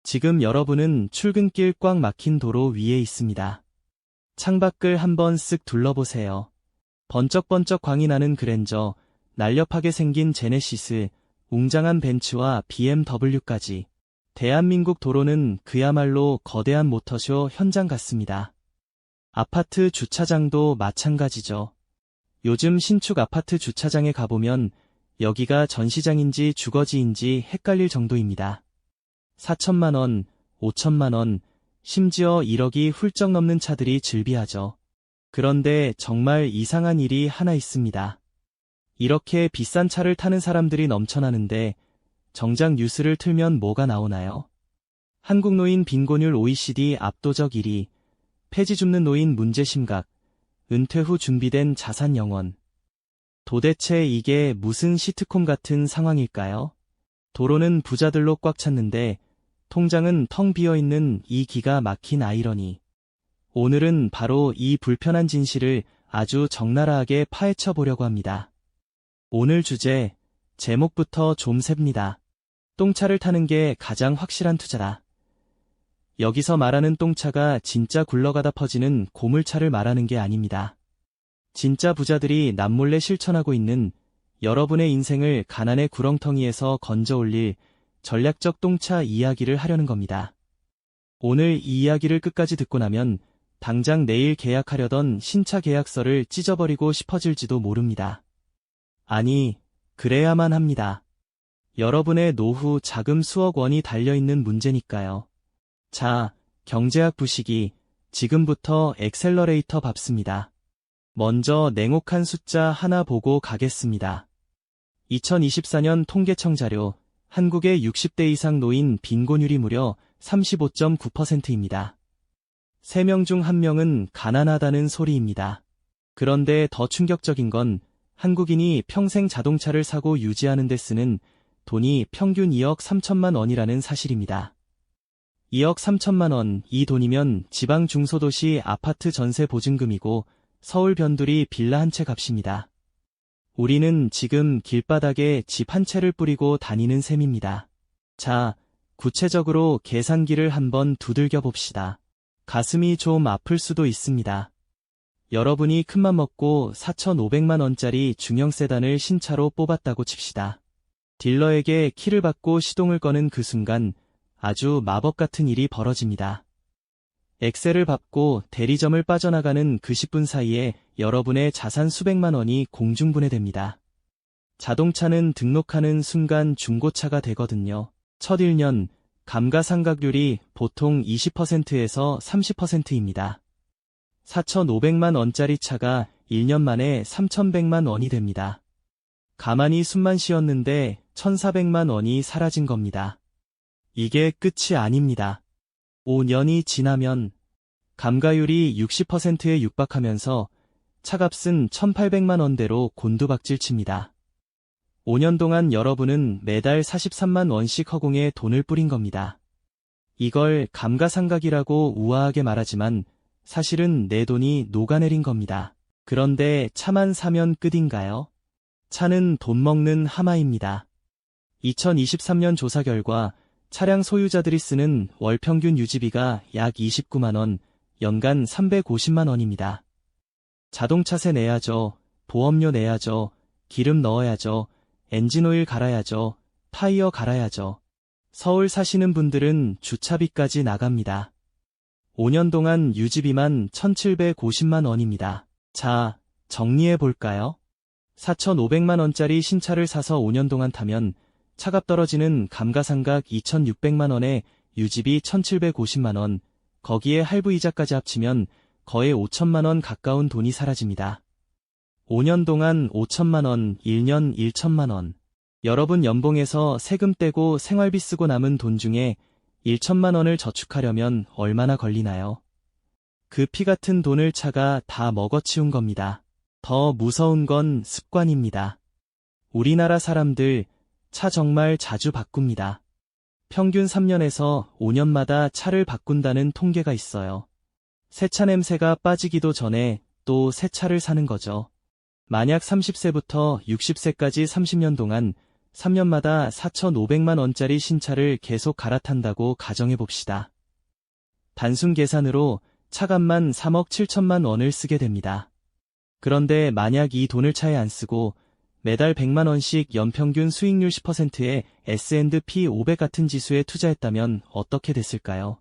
지금 여러분은 출근길 꽉 막힌 도로 위에 있습니다. 창밖을 한번 쓱 둘러보세요. 번쩍번쩍 광이 나는 그랜저, 날렵하게 생긴 제네시스, 웅장한 벤츠와 BMW까지. 대한민국 도로는 그야말로 거대한 모터쇼 현장 같습니다. 아파트 주차장도 마찬가지죠. 요즘 신축 아파트 주차장에 가보면 여기가 전시장인지 주거지인지 헷갈릴 정도입니다. 4천만 원, 5천만 원, 심지어 1억이 훌쩍 넘는 차들이 즐비하죠. 그런데 정말 이상한 일이 하나 있습니다. 이렇게 비싼 차를 타는 사람들이 넘쳐나는데 정작 뉴스를 틀면 뭐가 나오나요? 한국 노인 빈곤율 OECD 압도적 1위, 폐지 줍는 노인 문제 심각, 은퇴 후 준비된 자산 영원. 도대체 이게 무슨 시트콤 같은 상황일까요? 도로는 부자들로 꽉 찼는데 통장은 텅 비어있는 이 기가 막힌 아이러니. 오늘은 바로 이 불편한 진실을 아주 적나라하게 파헤쳐 보려고 합니다. 오늘 주제, 제목부터 좀 셉니다. 똥차를 타는 게 가장 확실한 투자다. 여기서 말하는 똥차가 진짜 굴러가다 퍼지는 고물차를 말하는 게 아닙니다. 진짜 부자들이 남몰래 실천하고 있는 여러분의 인생을 가난의 구렁텅이에서 건져 올릴 전략적 똥차 이야기를 하려는 겁니다. 오늘 이 이야기를 끝까지 듣고 나면 당장 내일 계약하려던 신차 계약서를 찢어버리고 싶어질지도 모릅니다. 아니, 그래야만 합니다. 여러분의 노후 자금 수억 원이 달려있는 문제니까요. 자, 경제학 부식이 지금부터 엑셀러레이터 밟습니다. 먼저 냉혹한 숫자 하나 보고 가겠습니다. 2024년 통계청 자료, 한국의 60대 이상 노인 빈곤율이 무려 35.9%입니다. 3명 중 1명은 가난하다는 소리입니다. 그런데 더 충격적인 건 한국인이 평생 자동차를 사고 유지하는 데 쓰는 돈이 평균 2억 3천만 원이라는 사실입니다. 2억 3천만 원, 이 돈이면 지방 중소도시 아파트 전세 보증금이고 서울 변두리 빌라 한 채 값입니다. 우리는 지금 길바닥에 집 한 채를 뿌리고 다니는 셈입니다. 자, 구체적으로 계산기를 한번 두들겨 봅시다. 가슴이 좀 아플 수도 있습니다. 여러분이 큰맘 먹고 4,500만 원짜리 중형 세단을 신차로 뽑았다고 칩시다. 딜러에게 키를 받고 시동을 거는 그 순간 아주 마법 같은 일이 벌어집니다. 엑셀을 밟고 대리점을 빠져나가는 그 10분 사이에 여러분의 자산 수백만 원이 공중분해됩니다. 자동차는 등록하는 순간 중고차가 되거든요. 첫 1년 감가상각률이 보통 20%에서 30%입니다. 4,500만 원짜리 차가 1년 만에 3,100만 원이 됩니다. 가만히 숨만 쉬었는데 1,400만 원이 사라진 겁니다. 이게 끝이 아닙니다. 5년이 지나면 감가율이 60%에 육박하면서 차값은 1,800만 원대로 곤두박질 칩니다. 5년 동안 여러분은 매달 43만 원씩 허공에 돈을 뿌린 겁니다. 이걸 감가상각이라고 우아하게 말하지만 사실은 내 돈이 녹아내린 겁니다. 그런데 차만 사면 끝인가요? 차는 돈 먹는 하마입니다. 2023년 조사 결과 차량 소유자들이 쓰는 월 평균 유지비가 약 29만 원, 연간 350만 원입니다. 자동차세 내야죠, 보험료 내야죠, 기름 넣어야죠, 엔진오일 갈아야죠, 타이어 갈아야죠. 서울 사시는 분들은 주차비까지 나갑니다. 5년 동안 유지비만 1,750만 원입니다. 자, 정리해 볼까요? 4,500만 원짜리 신차를 사서 5년 동안 타면 차값 떨어지는 감가상각 2,600만 원에 유지비 1,750만 원, 거기에 할부이자까지 합치면 거의 5천만 원 가까운 돈이 사라집니다. 5년 동안 5천만 원, 1년 1천만 원. 여러분 연봉에서 세금 떼고 생활비 쓰고 남은 돈 중에 1천만 원을 저축하려면 얼마나 걸리나요? 그 피 같은 돈을 차가 다 먹어치운 겁니다. 더 무서운 건 습관입니다. 우리나라 사람들 차 정말 자주 바꿉니다. 평균 3년에서 5년마다 차를 바꾼다는 통계가 있어요. 새 차 냄새가 빠지기도 전에 또 새 차를 사는 거죠. 만약 30세부터 60세까지 30년 동안 3년마다 4,500만 원짜리 신차를 계속 갈아탄다고 가정해봅시다. 단순 계산으로 차값만 3억 7천만 원을 쓰게 됩니다. 그런데 만약 이 돈을 차에 안 쓰고 매달 100만 원씩 연평균 수익률 10%의 S&P 500 같은 지수에 투자했다면 어떻게 됐을까요?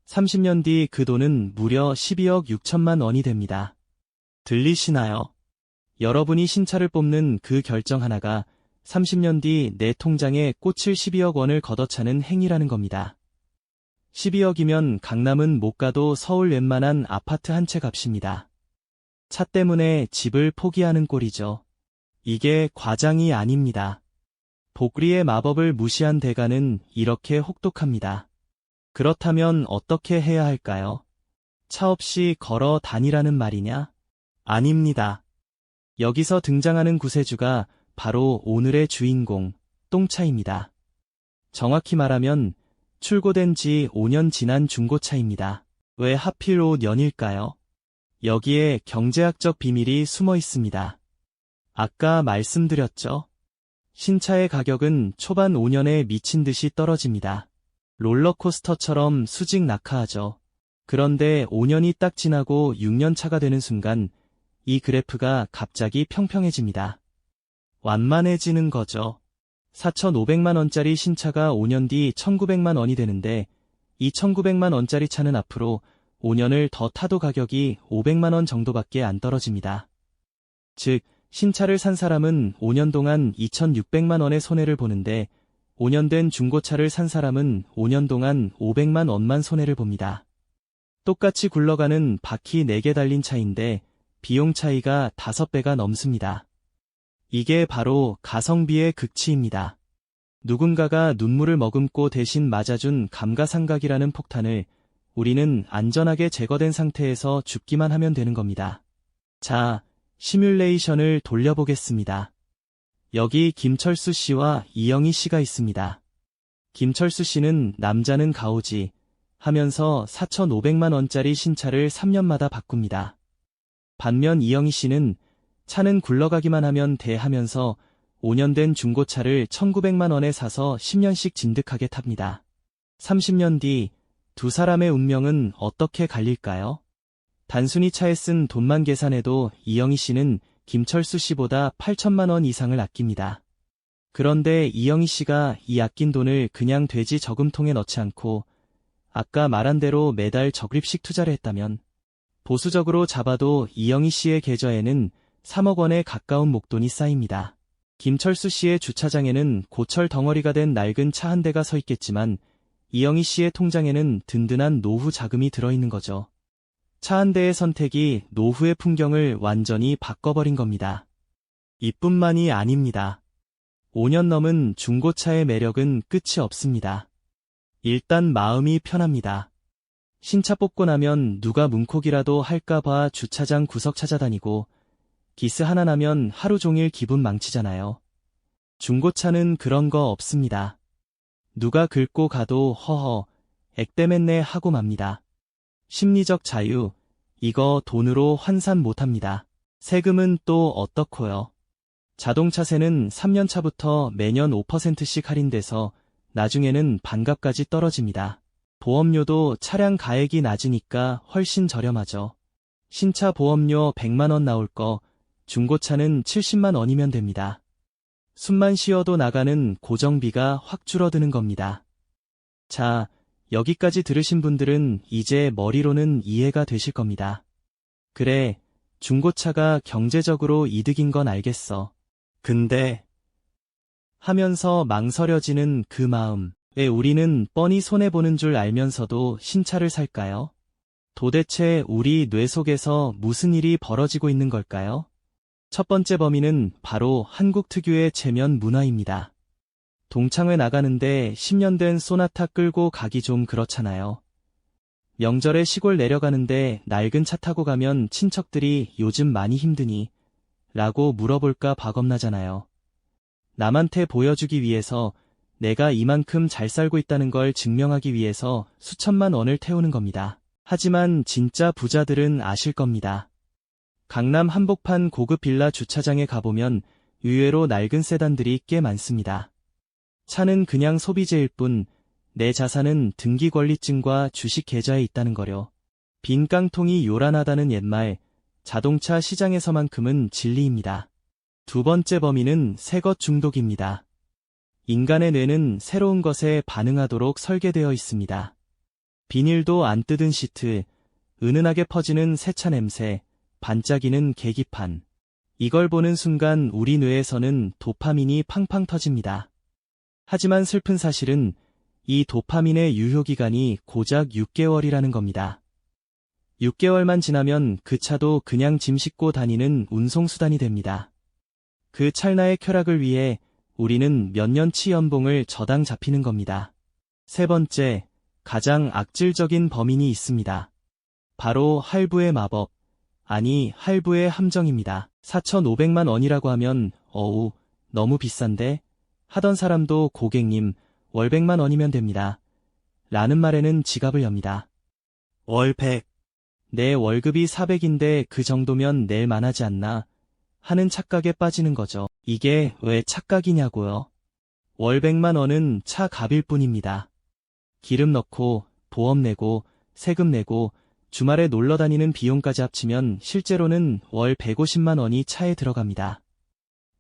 30년 뒤 그 돈은 무려 12억 6천만 원이 됩니다. 들리시나요? 여러분이 신차를 뽑는 그 결정 하나가 30년 뒤 내 통장에 꽃을 12억 원을 걷어차는 행위라는 겁니다. 12억이면 강남은 못 가도 서울 웬만한 아파트 한 채 값입니다. 차 때문에 집을 포기하는 꼴이죠. 이게 과장이 아닙니다. 복리의 마법을 무시한 대가는 이렇게 혹독합니다. 그렇다면 어떻게 해야 할까요? 차 없이 걸어 다니라는 말이냐? 아닙니다. 여기서 등장하는 구세주가 바로 오늘의 주인공, 똥차입니다. 정확히 말하면 출고된 지 5년 지난 중고차입니다. 왜 하필 5년일까요? 여기에 경제학적 비밀이 숨어 있습니다. 아까 말씀드렸죠? 신차의 가격은 초반 5년에 미친 듯이 떨어집니다. 롤러코스터처럼 수직 낙하하죠. 그런데 5년이 딱 지나고 6년 차가 되는 순간 이 그래프가 갑자기 평평해집니다. 완만해지는 거죠. 4,500만 원짜리 신차가 5년 뒤 1,900만 원이 되는데 이 1,900만 원짜리 차는 앞으로 5년을 더 타도 가격이 500만 원 정도밖에 안 떨어집니다. 즉, 신차를 산 사람은 5년 동안 2,600만 원의 손해를 보는데 5년 된 중고차를 산 사람은 5년 동안 500만 원만 손해를 봅니다. 똑같이 굴러가는 바퀴 4개 달린 차인데 비용 차이가 5배가 넘습니다. 이게 바로 가성비의 극치입니다. 누군가가 눈물을 머금고 대신 맞아준 감가상각이라는 폭탄을 우리는 안전하게 제거된 상태에서 줍기만 하면 되는 겁니다. 자, 시뮬레이션을 돌려보겠습니다. 여기 김철수 씨와 이영희 씨가 있습니다. 김철수 씨는 남자는 가오지 하면서 4,500만 원짜리 신차를 3년마다 바꿉니다. 반면 이영희 씨는 차는 굴러가기만 하면 돼 하면서 5년 된 중고차를 1,900만 원에 사서 10년씩 진득하게 탑니다. 30년 뒤 두 사람의 운명은 어떻게 갈릴까요? 단순히 차에 쓴 돈만 계산해도 이영희 씨는 김철수 씨보다 8천만 원 이상을 아낍니다. 그런데 이영희 씨가 이 아낀 돈을 그냥 돼지 저금통에 넣지 않고 아까 말한 대로 매달 적립식 투자를 했다면 보수적으로 잡아도 이영희 씨의 계좌에는 3억 원에 가까운 목돈이 쌓입니다. 김철수 씨의 주차장에는 고철 덩어리가 된 낡은 차 한 대가 서 있겠지만 이영희 씨의 통장에는 든든한 노후 자금이 들어있는 거죠. 차 한 대의 선택이 노후의 풍경을 완전히 바꿔버린 겁니다. 이뿐만이 아닙니다. 5년 넘은 중고차의 매력은 끝이 없습니다. 일단 마음이 편합니다. 신차 뽑고 나면 누가 문콕이라도 할까봐 주차장 구석 찾아다니고 기스 하나 나면 하루 종일 기분 망치잖아요. 중고차는 그런 거 없습니다. 누가 긁고 가도 허허, 액땜했네 하고 맙니다. 심리적 자유, 이거 돈으로 환산 못합니다. 세금은 또 어떻고요? 자동차세는 3년 차부터 매년 5%씩 할인돼서 나중에는 반값까지 떨어집니다. 보험료도 차량 가액이 낮으니까 훨씬 저렴하죠. 신차 보험료 100만 원 나올 거 중고차는 70만 원이면 됩니다. 숨만 쉬어도 나가는 고정비가 확 줄어드는 겁니다. 자, 여기까지 들으신 분들은 이제 머리로는 이해가 되실 겁니다. 그래, 중고차가 경제적으로 이득인 건 알겠어. 근데 하면서 망설여지는 그 마음, 왜 우리는 뻔히 손해보는 줄 알면서도 신차를 살까요? 도대체 우리 뇌 속에서 무슨 일이 벌어지고 있는 걸까요? 첫 번째 범인은 바로 한국 특유의 체면 문화입니다. 동창회 나가는데 10년 된 소나타 끌고 가기 좀 그렇잖아요. 명절에 시골 내려가는데 낡은 차 타고 가면 친척들이 요즘 많이 힘드니? 라고 물어볼까 봐 겁나잖아요. 남한테 보여주기 위해서 내가 이만큼 잘 살고 있다는 걸 증명하기 위해서 수천만 원을 태우는 겁니다. 하지만 진짜 부자들은 아실 겁니다. 강남 한복판 고급 빌라 주차장에 가보면 의외로 낡은 세단들이 꽤 많습니다. 차는 그냥 소비재일 뿐 내 자산은 등기 권리증과 주식 계좌에 있다는 거려. 빈 깡통이 요란하다는 옛말, 자동차 시장에서만큼은 진리입니다. 두 번째 범인은 새것 중독입니다. 인간의 뇌는 새로운 것에 반응하도록 설계되어 있습니다. 비닐도 안 뜯은 시트, 은은하게 퍼지는 세차 냄새, 반짝이는 계기판. 이걸 보는 순간 우리 뇌에서는 도파민이 팡팡 터집니다. 하지만 슬픈 사실은 이 도파민의 유효기간이 고작 6개월이라는 겁니다. 6개월만 지나면 그 차도 그냥 짐 싣고 다니는 운송수단이 됩니다. 그 찰나의 쾌락을 위해 우리는 몇 년치 연봉을 저당 잡히는 겁니다. 세 번째, 가장 악질적인 범인이 있습니다. 바로 할부의 마법, 아니 할부의 함정입니다. 4,500만 원이라고 하면 어우, 너무 비싼데? 하던 사람도 고객님, 월 100만 원이면 됩니다. 라는 말에는 지갑을 엽니다. 월 100. 내 월급이 400인데 그 정도면 낼 만하지 않나 하는 착각에 빠지는 거죠. 이게 왜 착각이냐고요? 월 100만 원은 차 값일 뿐입니다. 기름 넣고, 보험 내고, 세금 내고, 주말에 놀러 다니는 비용까지 합치면 실제로는 월 150만 원이 차에 들어갑니다.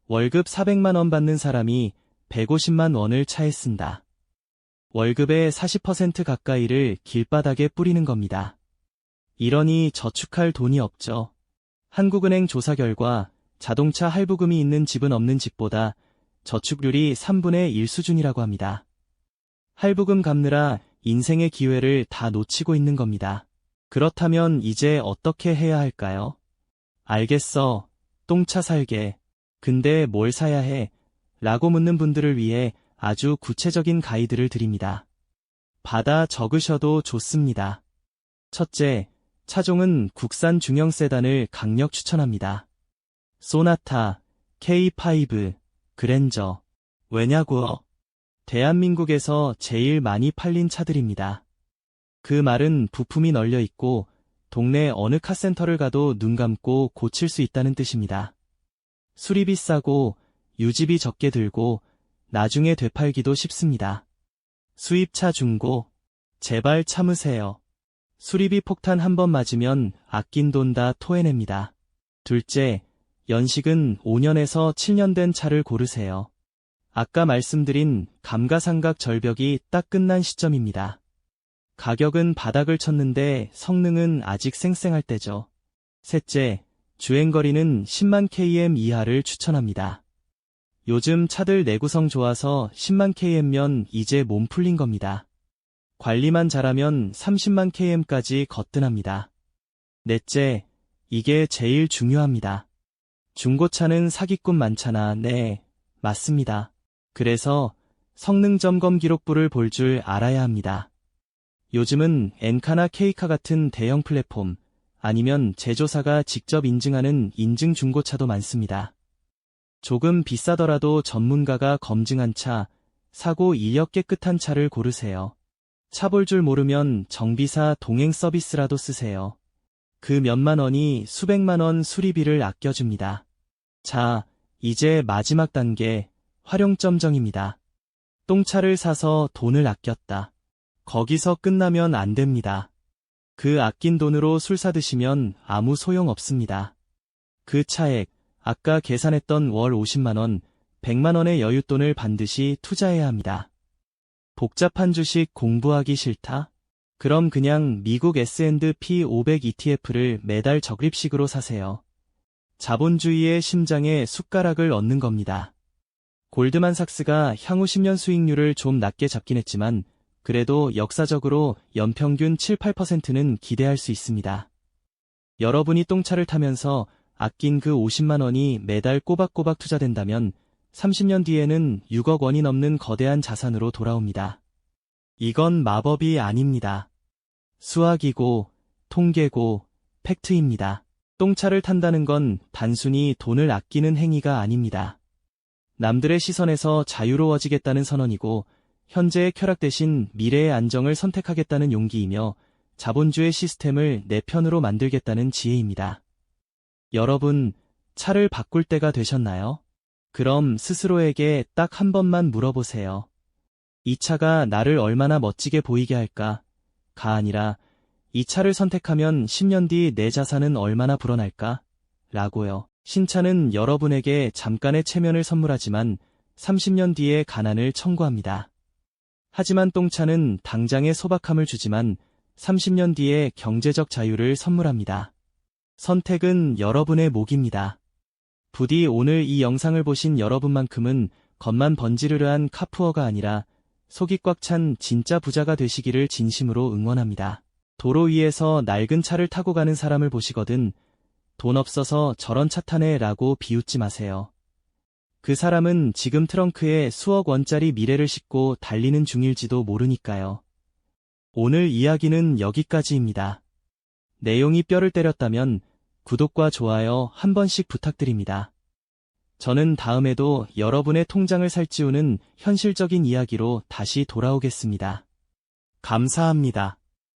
월급 400만 원 받는 사람이 150만 원을 차에 쓴다. 월급의 40% 가까이를 길바닥에 뿌리는 겁니다. 이러니 저축할 돈이 없죠. 한국은행 조사 결과 자동차 할부금이 있는 집은 없는 집보다 저축률이 3분의 1 수준이라고 합니다. 할부금 갚느라 인생의 기회를 다 놓치고 있는 겁니다. 그렇다면 이제 어떻게 해야 할까요? 알겠어. 똥차 살게. 근데 뭘 사야 해? 라고 묻는 분들을 위해 아주 구체적인 가이드를 드립니다. 받아 적으셔도 좋습니다. 첫째, 차종은 국산 중형 세단을 강력 추천합니다. 소나타, K5, 그랜저. 왜냐고요? 대한민국에서 제일 많이 팔린 차들입니다. 그 말은 부품이 널려 있고 동네 어느 카센터를 가도 눈 감고 고칠 수 있다는 뜻입니다. 수리비 싸고 유지비 적게 들고 나중에 되팔기도 쉽습니다. 수입차 중고, 제발 참으세요. 수리비 폭탄 한 번 맞으면 아낀 돈 다 토해냅니다. 둘째, 연식은 5년에서 7년 된 차를 고르세요. 아까 말씀드린 감가상각 절벽이 딱 끝난 시점입니다. 가격은 바닥을 쳤는데 성능은 아직 쌩쌩할 때죠. 셋째, 주행거리는 10만 km 이하를 추천합니다. 요즘 차들 내구성 좋아서 10만 km면 이제 몸 풀린 겁니다. 관리만 잘하면 30만 km까지 거뜬합니다. 넷째, 이게 제일 중요합니다. 중고차는 사기꾼 많잖아. 네, 맞습니다. 그래서 성능 점검 기록부를 볼 줄 알아야 합니다. 요즘은 엔카나 케이카 같은 대형 플랫폼, 아니면 제조사가 직접 인증하는 인증 중고차도 많습니다. 조금 비싸더라도 전문가가 검증한 차, 사고 이력 깨끗한 차를 고르세요. 차 볼 줄 모르면 정비사 동행 서비스라도 쓰세요. 그 몇만 원이 수백만 원 수리비를 아껴줍니다. 자, 이제 마지막 단계, 활용점정입니다. 똥차를 사서 돈을 아꼈다. 거기서 끝나면 안 됩니다. 그 아낀 돈으로 술 사드시면 아무 소용 없습니다. 그 차액, 아까 계산했던 월 50만 원, 100만 원의 여윳돈을 반드시 투자해야 합니다. 복잡한 주식 공부하기 싫다? 그럼 그냥 미국 S&P 500 ETF를 매달 적립식으로 사세요. 자본주의의 심장에 숟가락을 얹는 겁니다. 골드만삭스가 향후 10년 수익률을 좀 낮게 잡긴 했지만 그래도 역사적으로 연평균 7-8%는 기대할 수 있습니다. 여러분이 똥차를 타면서 아낀 그 50만 원이 매달 꼬박꼬박 투자된다면 30년 뒤에는 6억 원이 넘는 거대한 자산으로 돌아옵니다. 이건 마법이 아닙니다. 수학이고 통계고 팩트입니다. 똥차를 탄다는 건 단순히 돈을 아끼는 행위가 아닙니다. 남들의 시선에서 자유로워지겠다는 선언이고 현재의 쾌락 대신 미래의 안정을 선택하겠다는 용기이며 자본주의 시스템을 내 편으로 만들겠다는 지혜입니다. 여러분, 차를 바꿀 때가 되셨나요? 그럼 스스로에게 딱 한 번만 물어보세요. 이 차가 나를 얼마나 멋지게 보이게 할까? 가 아니라 이 차를 선택하면 10년 뒤 내 자산은 얼마나 불어날까? 라고요. 신차는 여러분에게 잠깐의 체면을 선물하지만 30년 뒤의 가난을 청구합니다. 하지만 똥차는 당장의 소박함을 주지만 30년 뒤에 경제적 자유를 선물합니다. 선택은 여러분의 몫입니다. 부디 오늘 이 영상을 보신 여러분만큼은 겉만 번지르르한 카푸어가 아니라 속이 꽉 찬 진짜 부자가 되시기를 진심으로 응원합니다. 도로 위에서 낡은 차를 타고 가는 사람을 보시거든 돈 없어서 저런 차 타네 라고 비웃지 마세요. 그 사람은 지금 트렁크에 수억 원짜리 미래를 싣고 달리는 중일지도 모르니까요. 오늘 이야기는 여기까지입니다. 내용이 뼈를 때렸다면 구독과 좋아요 한 번씩 부탁드립니다. 저는 다음에도 여러분의 통장을 살찌우는 현실적인 이야기로 다시 돌아오겠습니다. 감사합니다.